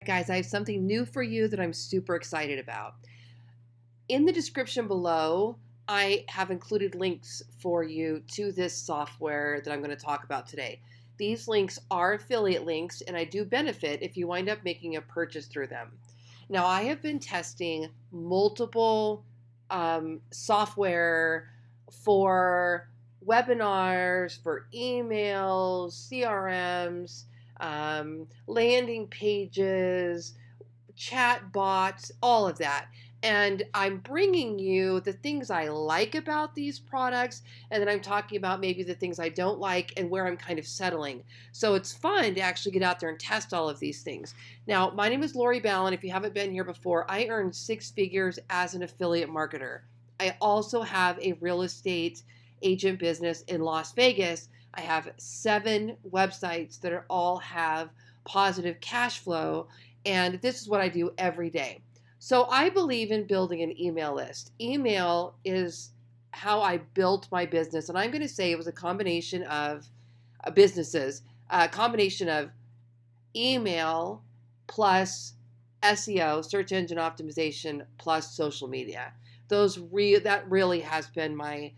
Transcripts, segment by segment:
Guys, I have something new for you that I'm super excited about. In the description below, I have included links for you to this software that I'm going to talk about today. These links are affiliate links, and I do benefit if you wind up making a purchase through them. Now, I have been testing multiple software for webinars, for emails, CRMs, landing pages, chat bots, all of that. And I'm bringing you the things I like about these products, and then I'm talking about maybe the things I don't like and where I'm kind of settling. So it's fun to actually get out there and test all of these things. Now, my name is Lori Ballen. If you haven't been here before, I earned 6 figures as an affiliate marketer. I also have a real estate agent business in Las Vegas. I have 7 websites that all have positive cash flow, and this is what I do every day. So I believe in building an email list. Email is how I built my business, and I'm going to say it was a combination of a combination of email plus SEO, search engine optimization, plus social media. That really has been my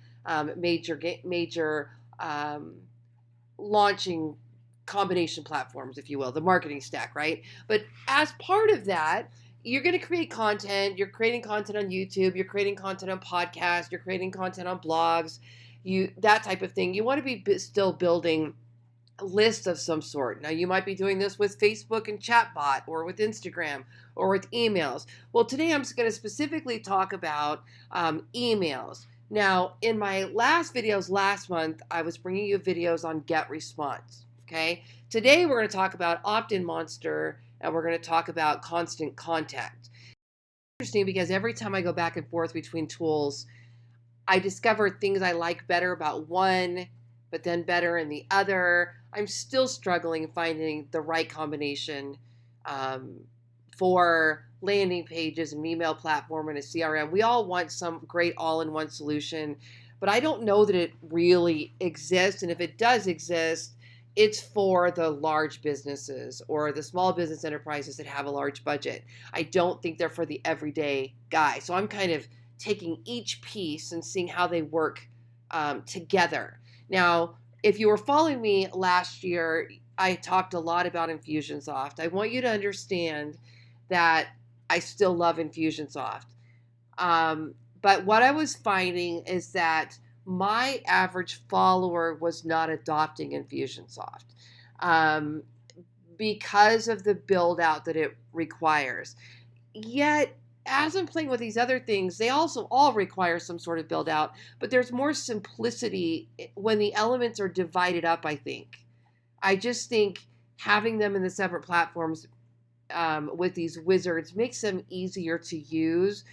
major launching combination platforms, if you will, the marketing stack, right? But as part of that, you're going to create content. You're creating content on YouTube. You're creating content on podcasts. You're creating content on blogs. That type of thing. You want to be still building a list of some sort. Now, you might be doing this with Facebook and chatbot, or with Instagram, or with emails. Well, today I'm going to specifically talk about emails. Now, in my last videos last month, I was bringing you videos on get response. Okay. Today we're going to talk about Optinmonster, and we're going to talk about constant contact. It's interesting because every time I go back and forth between tools, I discover things I like better about one, but then better in the other. I'm still struggling finding the right combination for landing pages, an email platform, and a CRM. We all want some great all-in-one solution, but I don't know that it really exists. And if it does exist, it's for the large businesses or the small business enterprises that have a large budget. I don't think they're for the everyday guy. So I'm kind of taking each piece and seeing how they work together. Now, if you were following me last year, I talked a lot about Infusionsoft. I want you to understand that I still love Infusionsoft. But what I was finding is that my average follower was not adopting Infusionsoft because of the build out that it requires. Yet, as I'm playing with these other things, they also all require some sort of build out, but there's more simplicity when the elements are divided up, I think. I just think having them in the separate platforms with these wizards makes them easier to use.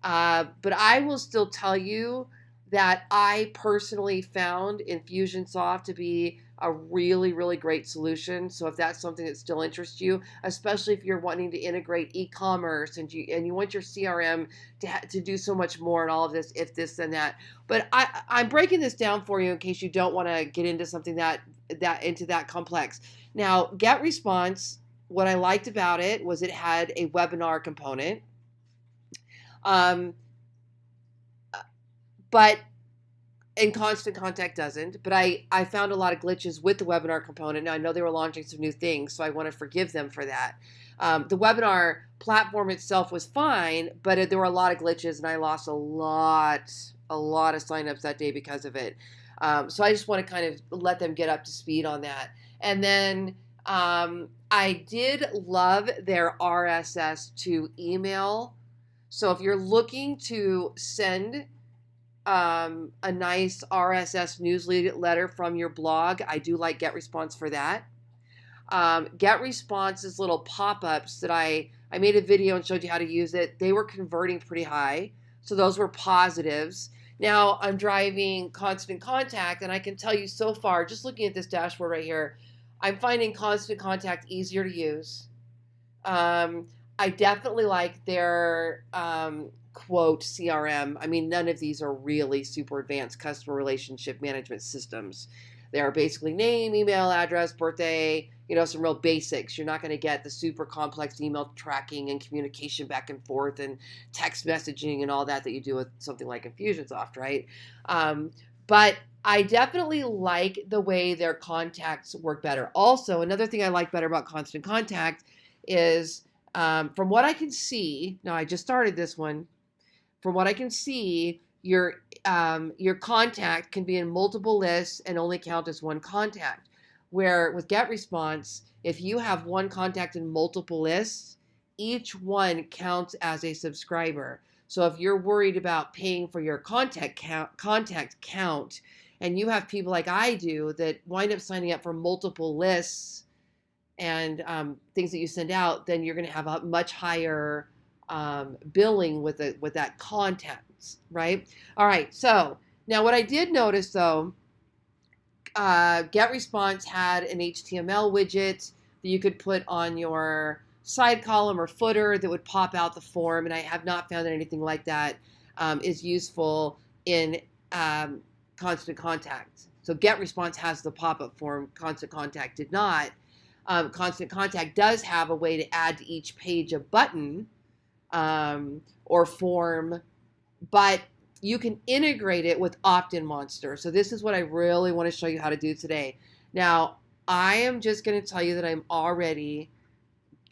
But I will still tell you that I personally found Infusionsoft to be a really, really great solution. So if that's something that still interests you, especially if you're wanting to integrate e-commerce and you want your CRM to do so much more and all of this, if this and that. But I'm breaking this down for you in case you don't want to get into something that complex. Now, Get Response, what I liked about it was it had a webinar component. But and Constant Contact doesn't. But I found a lot of glitches with the webinar component. Now, I know they were launching some new things, so I want to forgive them for that. The webinar platform itself was fine, but there were a lot of glitches, and I lost a lot of signups that day because of it. So I just want to kind of let them get up to speed on that. And then I did love their RSS to email. So if you're looking to send a nice RSS newsletter from your blog, I do like Get Response for that. Get Response's little pop-ups that I made a video and showed you how to use it. They were converting pretty high, so those were positives. Now I'm driving Constant Contact, and I can tell you so far, just looking at this dashboard right here, I'm finding Constant Contact easier to use. I definitely like their quote CRM. I mean, none of these are really super advanced customer relationship management systems. They are basically name, email address, birthday, some real basics. You're not going to get the super complex email tracking and communication back and forth and text messaging and all that you do with something like Infusionsoft, right? But I definitely like the way their contacts work better. Also, another thing I like better about Constant Contact is, from what I can see, now I just started this one, from what I can see, your contact can be in multiple lists and only count as one contact. Where with GetResponse, if you have one contact in multiple lists, each one counts as a subscriber. So if you're worried about paying for your contact count, and you have people like I do that wind up signing up for multiple lists and things that you send out, then you're going to have a much higher billing with that content, right? All right. So now what I did notice though, GetResponse had an HTML widget that you could put on your side column or footer that would pop out the form, and I have not found that anything like that is useful in Constant Contact. So GetResponse has the pop-up form, Constant Contact did not. Constant Contact does have a way to add to each page a button or form, but you can integrate it with Optinmonster. So this is what I really want to show you how to do today. Now, I am just going to tell you that I'm already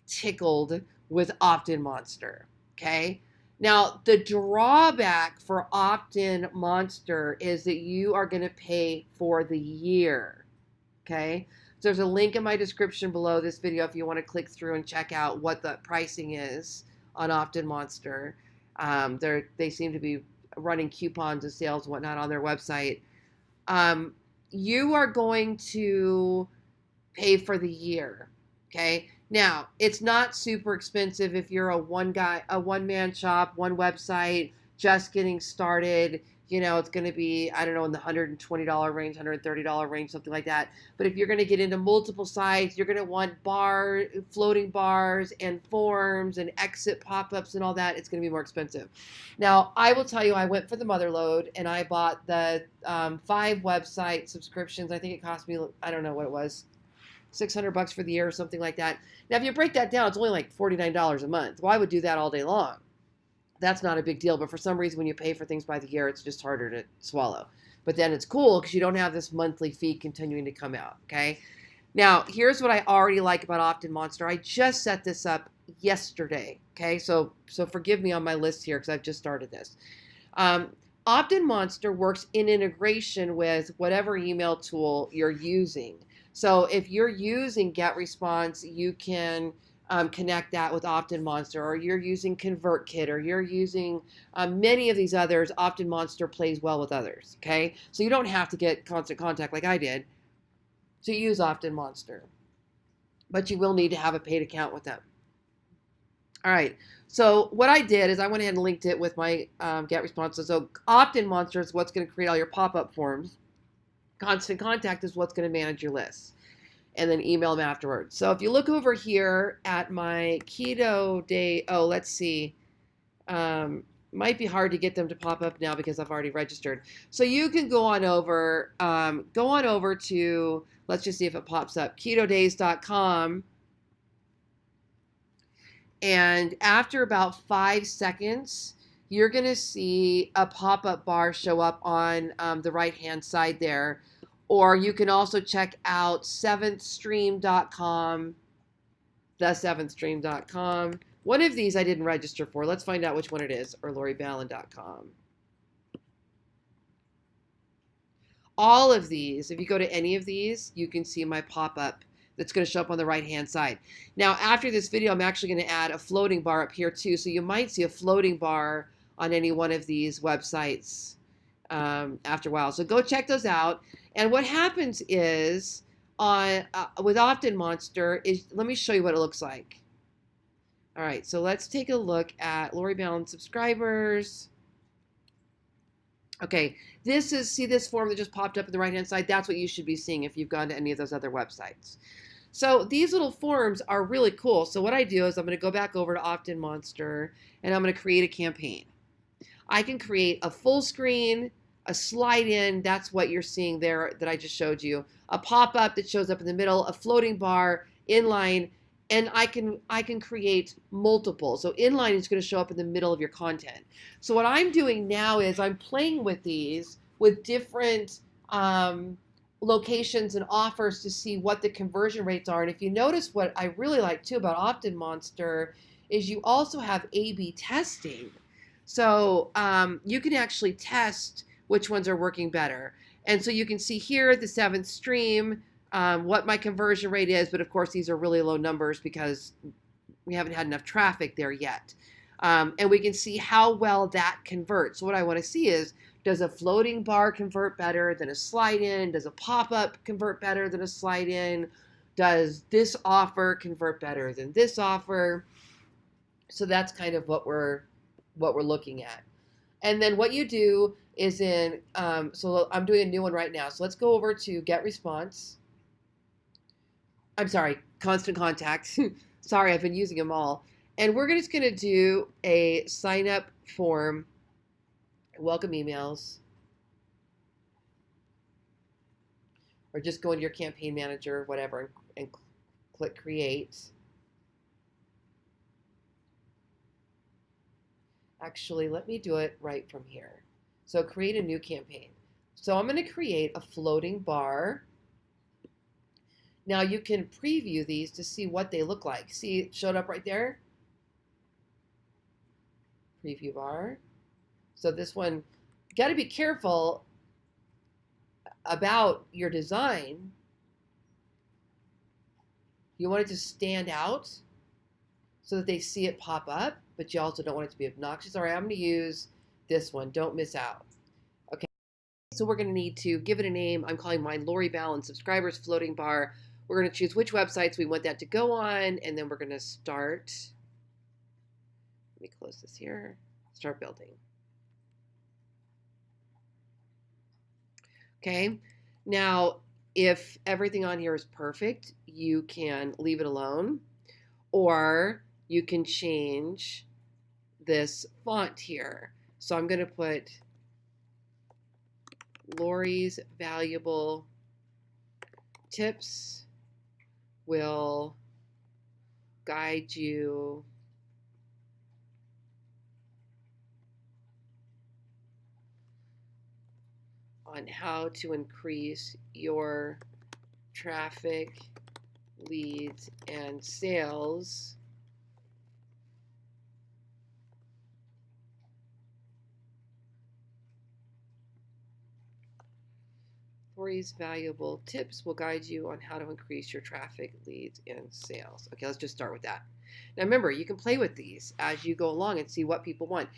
tickled with Optinmonster, okay? Now, the drawback for Optinmonster is that you are going to pay for the year, okay? So there's a link in my description below this video if you want to click through and check out what the pricing is on Optinmonster. They seem to be running coupons and sales and whatnot on their website. You are going to pay for the year, okay? Now, it's not super expensive if you're a one-man shop, one website, just getting started. It's going to be, I don't know, in the $120 range, $130 range, something like that. But if you're going to get into multiple sites, you're going to want floating bars and forms and exit pop-ups and all that. It's going to be more expensive. Now, I will tell you, I went for the mother load and I bought the 5 website subscriptions. I think it cost me, I don't know what it was, $600 for the year or something like that. Now, if you break that down, it's only like $49 a month. Well, I would do that all day long. That's not a big deal, but for some reason, when you pay for things by the year, it's just harder to swallow. But then it's cool because you don't have this monthly fee continuing to come out, okay? Now, here's what I already like about Optinmonster. I just set this up yesterday, okay? So forgive me on my list here because I've just started this. Optinmonster works in integration with whatever email tool you're using. So if you're using GetResponse, you can connect that with Optinmonster, or you're using ConvertKit, or you're using many of these others. Optinmonster plays well with others, okay? So you don't have to get Constant Contact like I did to use Optinmonster, but you will need to have a paid account with them. All right, so what I did is I went ahead and linked it with my GetResponse. So Optinmonster is what's going to create all your pop-up forms. Constant Contact is what's going to manage your lists, and then email them afterwards. So if you look over here at my keto day, let's see. Might be hard to get them to pop up now because I've already registered. So you can go on over to, let's just see if it pops up, ketodays.com. And after about 5 seconds, you're going to see a pop-up bar show up on the right-hand side there. Or you can also check out 7thstream.com, the7thstream.com. One of these I didn't register for. Let's find out which one it is, or loriballen.com. All of these, if you go to any of these, you can see my pop-up that's going to show up on the right-hand side. Now, after this video, I'm actually going to add a floating bar up here too, so you might see a floating bar on any one of these websites after a while. So go check those out. And what happens is, with Optinmonster, let me show you what it looks like. All right, so let's take a look at Lori Ballen subscribers. Okay, see this form that just popped up on the right-hand side? That's what you should be seeing if you've gone to any of those other websites. So these little forms are really cool. So what I do is I'm going to go back over to Optinmonster, and I'm going to create a campaign. I can create a full screen, A slide in, that's what you're seeing there that I just showed you. A pop-up that shows up in the middle, a floating bar, inline, and I can create multiple. So inline is going to show up in the middle of your content. So what I'm doing now is I'm playing with these with different locations and offers to see what the conversion rates are. And if you notice, what I really like too about Optinmonster is you also have A/B testing. So you can actually test which ones are working better. And so you can see here the 7th stream, what my conversion rate is. But of course, these are really low numbers because we haven't had enough traffic there yet. And we can see how well that converts. So what I want to see is, does a floating bar convert better than a slide in? Does a pop-up convert better than a slide in? Does this offer convert better than this offer? So that's kind of what we're looking at. And then what you do is so I'm doing a new one right now. So let's go over to get response. I'm sorry, constant contact. Sorry, I've been using them all. And we're just going to do a sign up form, welcome emails, or just go into your campaign manager, whatever, and click create. Actually, let me do it right from here. So create a new campaign. So I'm going to create a floating bar. Now you can preview these to see what they look like. See, it showed up right there. Preview bar. So this one, you got to be careful about your design. You want it to stand out so that they see it pop up, but you also don't want it to be obnoxious. All right, I'm going to use this one. Don't miss out. Okay, so we're going to need to give it a name. I'm calling mine Lori Ballen Subscribers Floating Bar. We're going to choose which websites we want that to go on, and then we're going to start. Let me close this here. Start building. Okay, now if everything on here is perfect, you can leave it alone, or you can change this font here. So I'm going to put Lori's Valuable Tips will guide you on how to increase your traffic, leads, and sales Lori's Valuable Tips will guide you on how to increase your traffic, leads, and sales. Okay, let's just start with that. Now remember, you can play with these as you go along and see what people want.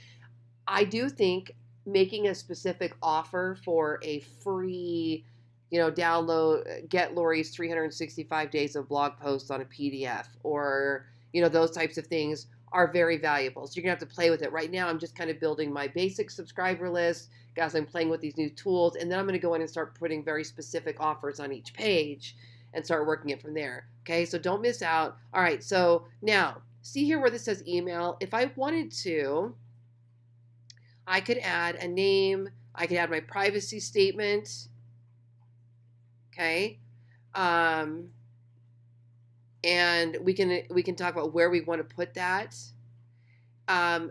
I do think making a specific offer for a free, download, get Lori's 365 days of blog posts on a PDF, or, those types of things are very valuable. So you're going to have to play with it. Right now, I'm just kind of building my basic subscriber list as I'm playing with these new tools. And then I'm going to go in and start putting very specific offers on each page and start working it from there. Okay, so don't miss out. All right, so now see here where this says email. If I wanted to, I could add a name. I could add my privacy statement. Okay. And we can talk about where we want to put that.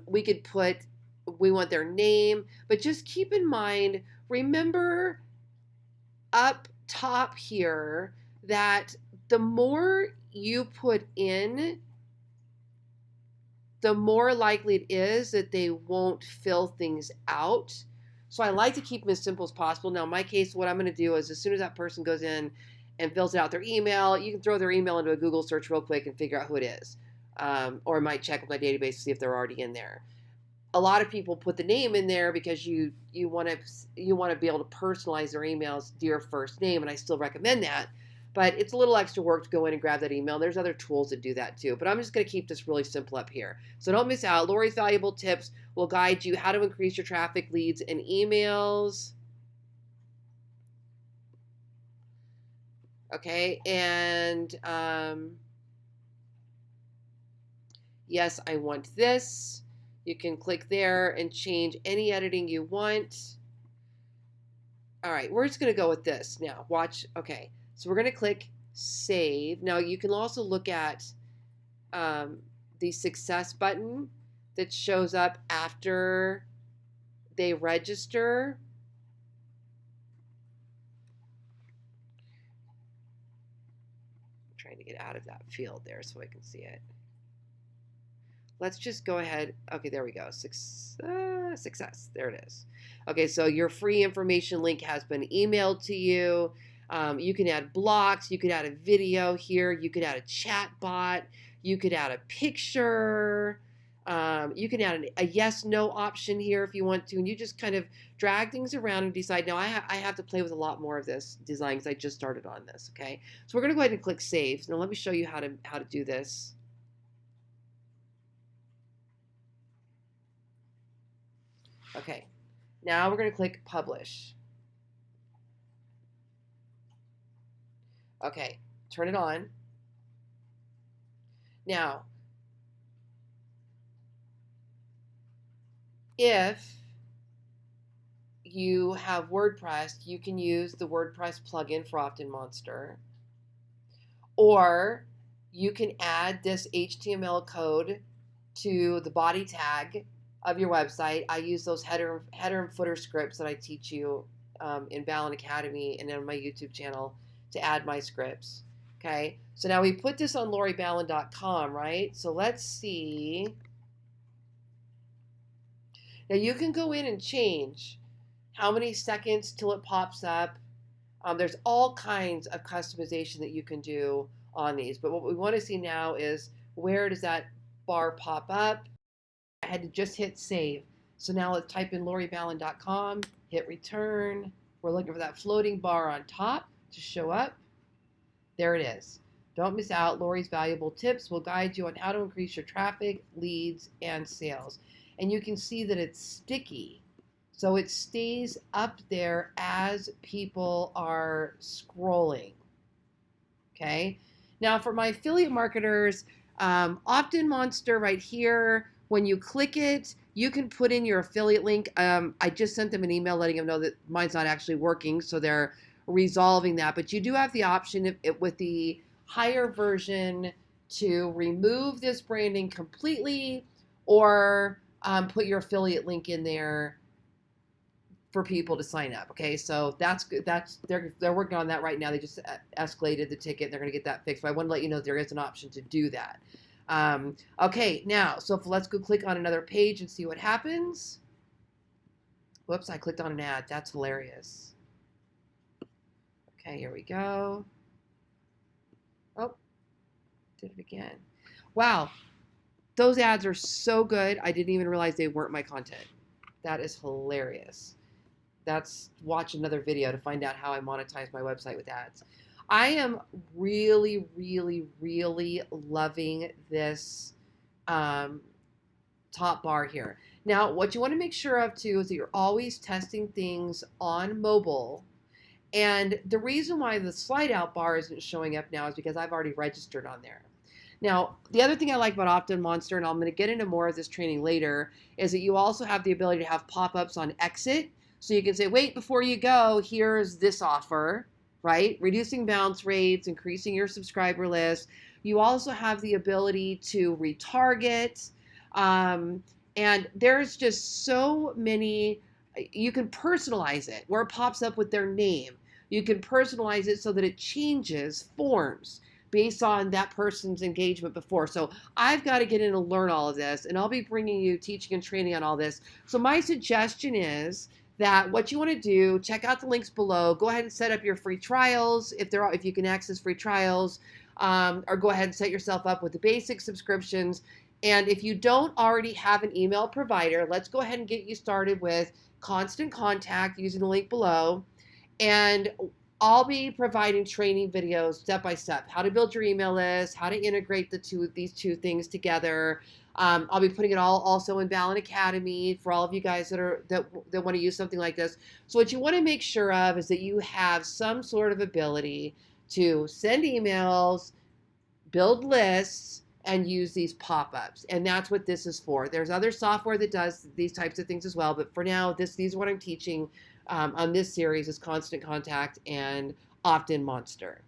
We could put, we want their name, but just keep in mind, remember up top here that the more you put in, the more likely it is that they won't fill things out. So I like to keep them as simple as possible. Now, in my case, what I'm going to do is as soon as that person goes in and fills out their email, you can throw their email into a Google search real quick and figure out who it is. Or I might check with my database to see if they're already in there. A lot of people put the name in there because you want to be able to personalize their emails to your first name, and I still recommend that. But it's a little extra work to go in and grab that email. There's other tools that do that too. But I'm just going to keep this really simple up here. So don't miss out. Lori's Valuable Tips will guide you how to increase your traffic, leads, and emails. Okay, and yes, I want this. You can click there and change any editing you want. All right, we're just going to go with this now. Watch. Okay, so we're going to click save. Now you can also look at the success button that shows up after they register. I'm trying to get out of that field there so I can see it. Let's just go ahead. Okay, there we go. Success. There it is. Okay, so your free information link has been emailed to you. You can add blocks. You could add a video here. You could add a chat bot. You could add a picture. You can add a yes/no option here if you want to, and you just kind of drag things around and decide. Now, I have to play with a lot more of this design because I just started on this. Okay, so we're going to go ahead and click save. Now, let me show you how to do this. Okay, now we're going to click publish. Okay, turn it on. Now, if you have WordPress, you can use the WordPress plugin for Optinmonster, or you can add this HTML code to the body tag of your website. I use those header and footer scripts that I teach you in Ballen Academy and on my YouTube channel to add my scripts. Okay, so now we put this on loriballen.com, right? So let's see. Now you can go in and change how many seconds till it pops up. There's all kinds of customization that you can do on these, but what we want to see now is where does that bar pop up? I had to just hit save. So now let's type in loriballen.com, hit return. We're looking for that floating bar on top to show up. There it is. Don't miss out. Lori's valuable tips will guide you on how to increase your traffic, leads, and sales. And you can see that it's sticky. So it stays up there as people are scrolling. Okay. Now for my affiliate marketers, Optinmonster right here, when you click it, you can put in your affiliate link. I just sent them an email letting them know that mine's not actually working, so they're resolving that. But you do have the option with the higher version to remove this branding completely, or put your affiliate link in there for people to sign up. Okay, so that's good. They're working on that right now. They just escalated the ticket. They're going to get that fixed. But I want to let you know there is an option to do that. Okay, now, so let's go click on another page and see what happens. Whoops, I clicked on an ad. That's hilarious. Okay, here we go. Oh, did it again. Wow, those ads are so good. I didn't even realize they weren't my content. That is hilarious. Watch another video to find out how I monetize my website with ads. I am really, really, really loving this top bar here. Now, what you want to make sure of too is that you're always testing things on mobile. And the reason why the slide out bar isn't showing up now is because I've already registered on there. Now, the other thing I like about Optinmonster, and I'm going to get into more of this training later, is that you also have the ability to have pop-ups on exit. So you can say, wait, before you go, here's this offer, right? Reducing bounce rates, increasing your subscriber list. You also have the ability to retarget. And there's just so many, you can personalize it where it pops up with their name. You can personalize it so that it changes forms based on that person's engagement before. So I've got to get in and learn all of this, and I'll be bringing you teaching and training on all this. So my suggestion is that what you want to do, check out the links below. Go ahead and set up your free trials if you can access free trials, or go ahead and set yourself up with the basic subscriptions. And if you don't already have an email provider, let's go ahead and get you started with Constant Contact using the link below. And I'll be providing training videos step by step, how to build your email list, how to integrate these two things together. I'll be putting it all also in Ballen Academy for all of you guys that want to use something like this. So what you want to make sure of is that you have some sort of ability to send emails, build lists, and use these pop-ups. And that's what this is for. There's other software that does these types of things as well, but for now, these are what I'm teaching on this series is Constant Contact and Optinmonster.